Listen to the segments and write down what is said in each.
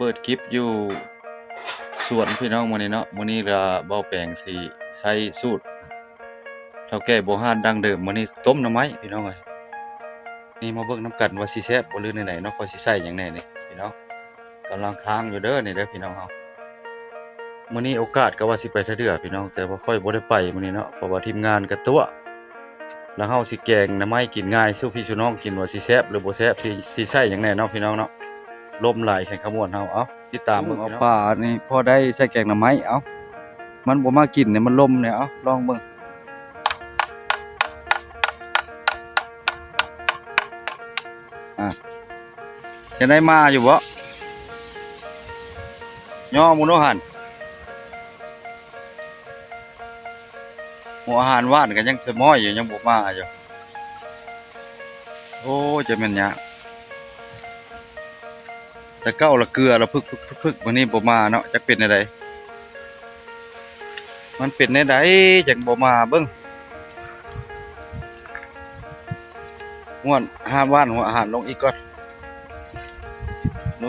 ปิดคลิปอยู่สวนพี่น้องมื้อนี้เนาะมื้อนี้ก็เว้าแปลงสิใช้สูตรเฒ่าแก่โบราณดั้งเดิมมื้อนี้ต้มหน่อไม้พี่น้องเอ้ยนี่มาเบิ่งนำกันว่าสิแซ่บบ่หรือแนวใดเนาะข้อยสิใส่หยังแหน่นี่พี่น้องกำลังค้างอยู่เด้อนี่เด้อพี่น้องเฮามื้อนี้โอกาสก็ว่าสิไปเทื่อเดือพี่น้องแต่ว่าค่อยบ่ได้ไปมื้อนี้เนาะเพราะว่าทีมงานก็ตัวแล้วเฮาสิแกงหน่อไม้กินง่ายสู่พี่สู่น้องกินว่าสิแซ่บหรือบ่แซ่บสิใส่หยังแหน่เนาะพี่น้องเนาะลมหลายแข่งขมวนเฮาเอ้าติดตามเบิ่งเอาป่านี่พอได้ใส่แกงหน่อไม้เอ้ามันบ่มากินเนี่ยมันลมเนี่ยเอ้าลองเบิ่งจะได้มาอยู่บ่ย่อหมูโนหันหมูอาหารว่านก็ยังสะม้อยอยู่ยังบ่มาอยู่โอ้จะแม่นหยังแต่เก้าละเกลือละพึกวันนี้บ่มาเนาะจักเป็นจังไดมันเป็นจังไดจังบ่มาเบิ่งม่วนห้ามว่านหัวอาหารลงอีกก่อนนุ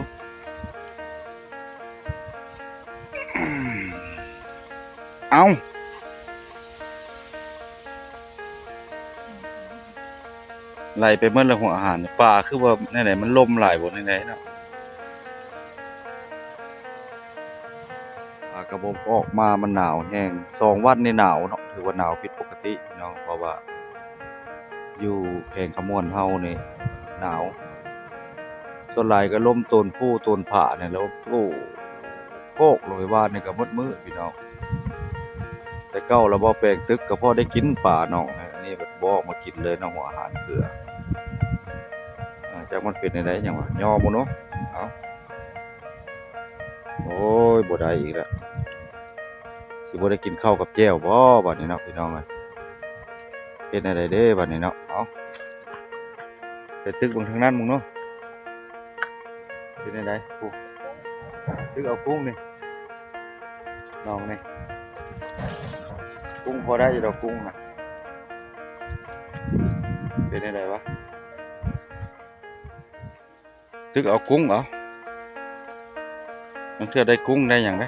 เอาไหลไปเมื่อละหัวอาหารป่าคือว่าไหนๆมันลมหลายบ่ไหนๆเนาะกระบบออกมามันหนาวแห้ง2วันนี่หนาวเนาะถือว่าหนาวผิดปกติเนาะเพราะว่าอยู่แข่งขมวนเฮานี่หนาวส่วนหลายก็ลมโตนผู้โตนผาเนี่ยแล้วโอ้โกกลงไปว่านี่ก็หมดมื้อพี่น้องแต่เก่าแล้วบ่แปลงตึกก็พอได้กินป่าน้องอันนี้แบบบ่ออกมากินเลยเนาะหัวอาหารเกลือจักมันเป็นจังได๋หยังวะย่อบ่เนาะเอ้าโอ้ยบ่ได้อีกแล้วสิบ่ได้กินข้าวกับแจ่วบ่บัดนี้เนาะพี่น้องเอ้ยเฮ็ดจังไดเด้บัดนี้เนาะเอ้าไปตึกเบิ่งทางนั้นมึงเนาะเป็นจังไดกูตึกเอากุ้งนี่น้องนี่กุ้งพอได้อยู่ดอกกุ้งน่ะเป็นจังไดวะตึกเอากุ้งเหรอบางเทื่อได้กุ้งได้หยังเด้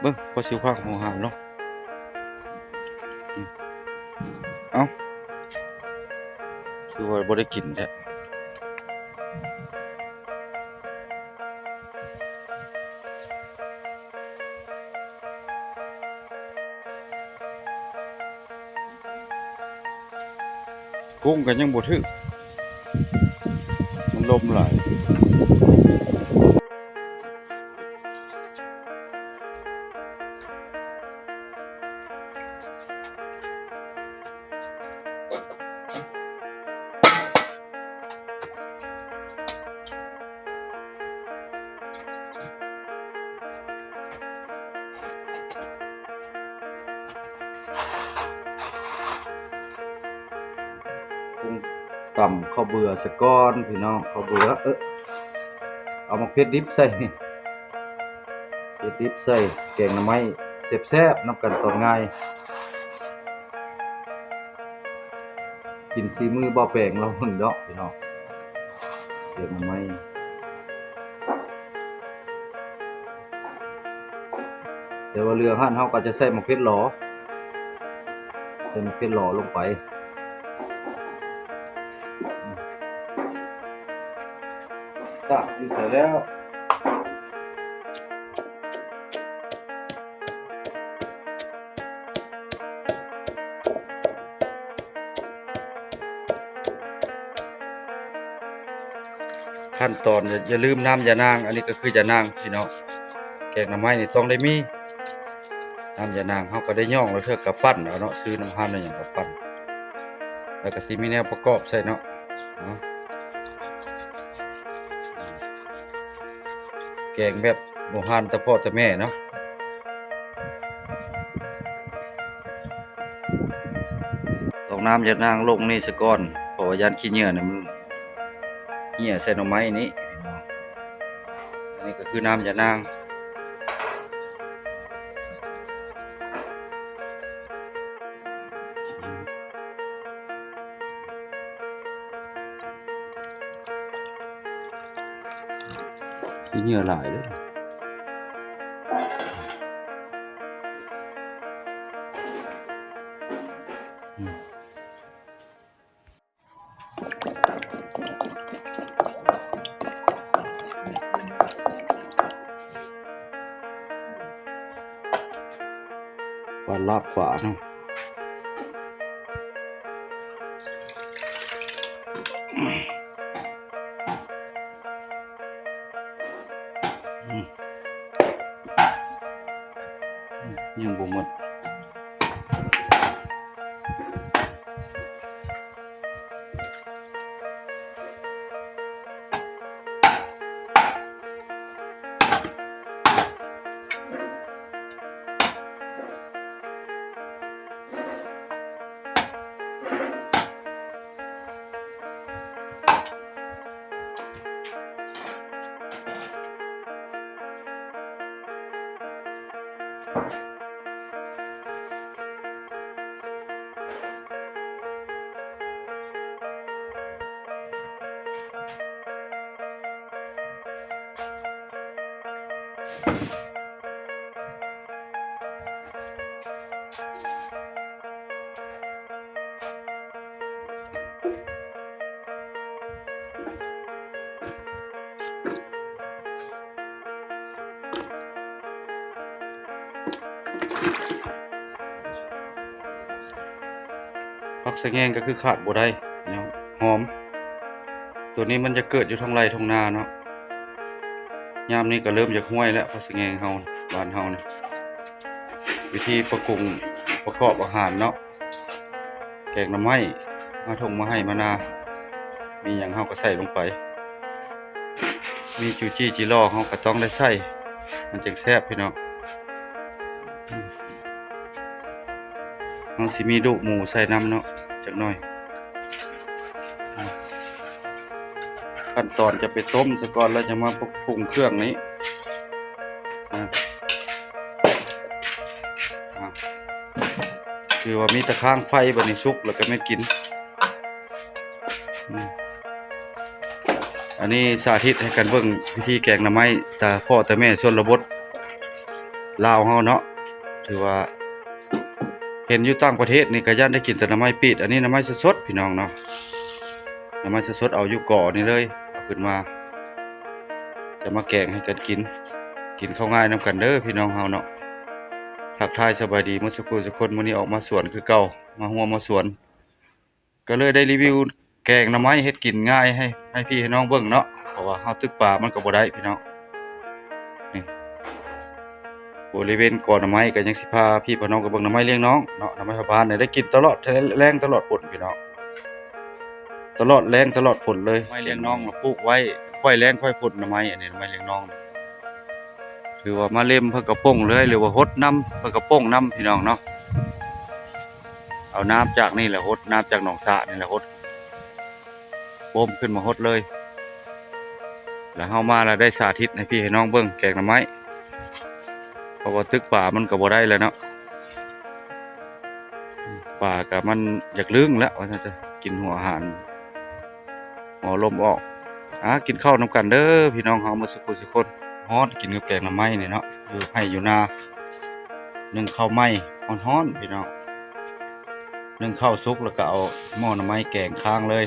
เบิ่งพอสิคักหมู่หาเนาะเอ้าคือว่าบ่ได้กินแท้กุ้งก็ยังบ่ถึกมันลมหลายกุ้งตำข้าวเบื่อซะก่อนพี่น้องข้าวเบื่อเอามาเผ็ดดิบใส่เผ็ดดิบใส่แกงหน่อไม้แซ่บๆนำกันตอนง่ายกินฝีมือบ่แปลงเราเพิ่นเนาะพี่น้องแกงหน่อไม้แต่ว่าเรือหั่นเฮาก็จะใส่มะเขือหลอใส่มะเขือหลอลงไปซะอยู่ใส่แล้วขั้นตอนอย่าลืมน้ำยานางอันนี้ก็คือยานางพี่น้องแกงหน่อไม้นี่ต้องได้มีน้ำยานางเฮาก็ได้ย่องแล้วเทื่อก็ปั้นเอาเนาะซื้อน้ำหั่นได้หยังก็ปั้นแล้วก็สิมีแนวประกอบใส่เนาะแกงแบบโบราณแต่พ่อแต่แม่เนาะต้องน้ำยานางลงนี่ซะก่อนเพราะว่าย่านขี้เหงื่อเนี่ยมันเหี่ยใส่หน่อไม้นี้พี่น้องอันนี้ก็คือน้ำยานาง ขี้เหงื่อหลายเด้ออืมปลาลาบปลาเนาะอืมยังบ่หมดผักสะแงงก็คือขาดบ่ได้เนาะหอมตัวนี้มันจะเกิดอยู่ทั้งไร่ทั้งนาเนาะยามนี้ก็เริ่มจากห้วยแล้วผักสะแงงเฮาบ้านเฮานี่วิธีประกอบอาหารเนาะแกงหน่อไม้มาทงมาให้มานามีหยังเฮาก็ใส่ลงไปมีจูจี้จิรอเฮาก็ต้องได้ใส่มันจึงแซ่บพี่น้องเฮาสิมีดุหมูใส่น้ำเนาะจักหน่อยขั้นตอนจะไปต้มซะก่อนแล้วจะมาปรุงเครื่องนี้อ่าคือว่ามีตะข้างไฟบัดนี้สุกแล้วก็ไม่กินอันนี้สาธิตให้กันเบิ่งวิธีแกงหน่อไม้ตาพ่อตาแม่ชนบทลาวเฮาเนาะถือว่าเห็นอยู่ต่างประเทศนี่ก็ย่านได้กินแต่หน่อไม้ปีดอันนี้หน่อไม้สดๆพี่น้องเนาะหน่อไม้สดๆเอาอยู่ก่อนี่เลยเอาขึ้นมาจะมาแกงให้กันกินข้าวง่ายนำกันเด้อพี่น้องเฮาเนาะทักทายสบายดีมื้อสักครู่สักคนมื้อนี้ออกมาสวนคือเก่ามาหัวมาสวนก็เลยได้รีวิวแกงหน่อไม้เฮ็ดกินง่ายให้พี่ให้น้องเบิ่งเนาะเพราะว่าเฮาตึกป่ามันก็บ่ได้พี่น้องนี่บริเวณก่อหน่อไม้ก็ยังสิพาพี่พาน้องก็เบิ่งหน่อไม้เลี้ยงน้องเนาะหน่อไม้ชาวบ้านเนี่ยได้กินตลอดแรงตลอดผลพี่น้องตลอดแรงตลอดผลเลยไม้เลี้ยงน้องเราปลูกไว้ค่อยแรงค่อยผลหน่อไม้อันนี้หน่อไม้เลี้ยงน้องถือว่ามาเล่มเพิ่นกระป้งเลยหรือว่าหดน้ำเพิ่นกระป้งน้ำพี่น้องเนาะเอาน้ำจากนี่แหละหดน้ำจากหนองสระนี่แหละหดโป่มขึ้นมาหดเลยแล้วเฮามาแล้วได้สาธิตให้พี่ให้น้องเบิ่งแกงหน่อไม้เพราะว่าตึกป่ามันก็บ่ได้แล้วเนาะป่าก็มันอยากลึงแล้วว่าซั่นจะกินหัวอาหารหอลมออกกินข้าวนำกันเด้อพี่น้องเฮามาสุขสุขคนฮ้อนกินกับแกงหน่อไม้นี่เนาะอยู่ให้อยู่นานึ่งข้าวไหม้ฮ้อนๆพี่น้องนึ่งข้าวสุกแล้วก็เอาหม้อหน่อไม้แกงค้างเลย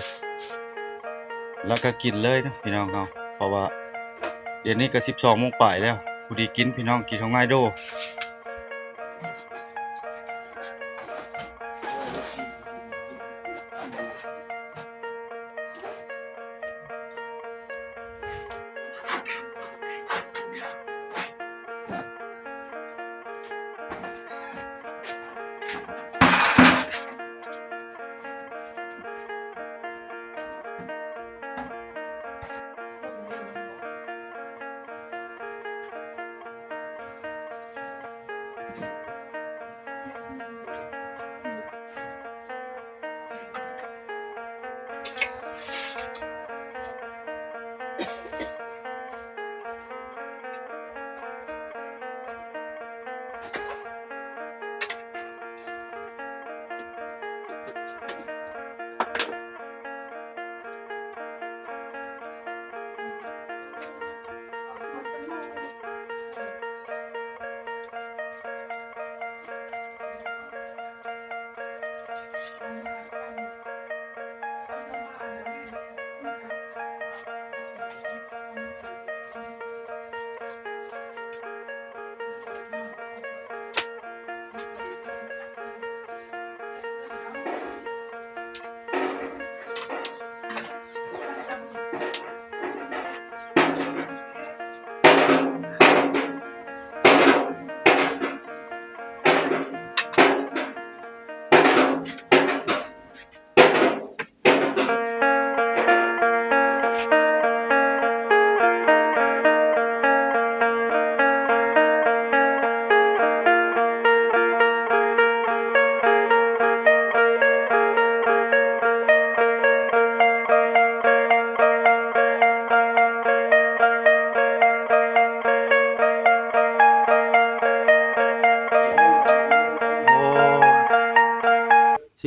แล้วก็กินเลยนะพี่น้องเฮาเพราะว่าเดี๋ยวนี้ก็12 โมงปลายแล้วผู้ดีกินพี่น้องกินข้าวง่ายโด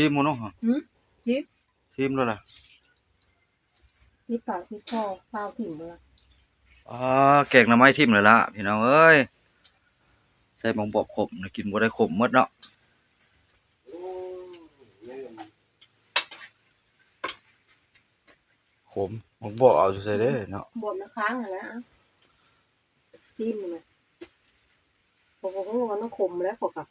ซิมบ่เนาะ จิ๊บ ซิมแล้วล่ะ จิ๊บปากจิ๊บคอข้าวถิ่มเลย อ๋อแกงหน่อไม้ทิ่มเลยล่ะพี่น้องเอ้ยใส่หมองบอกขมน่ะกินบ่ได้ขมหมดเนาะขมหมองบอกเอาอยู่ใส่เด้เนาะ บดนะค้างอะนะจิ้มเลยโอ้โหมันต้องขมแล้วพอกับ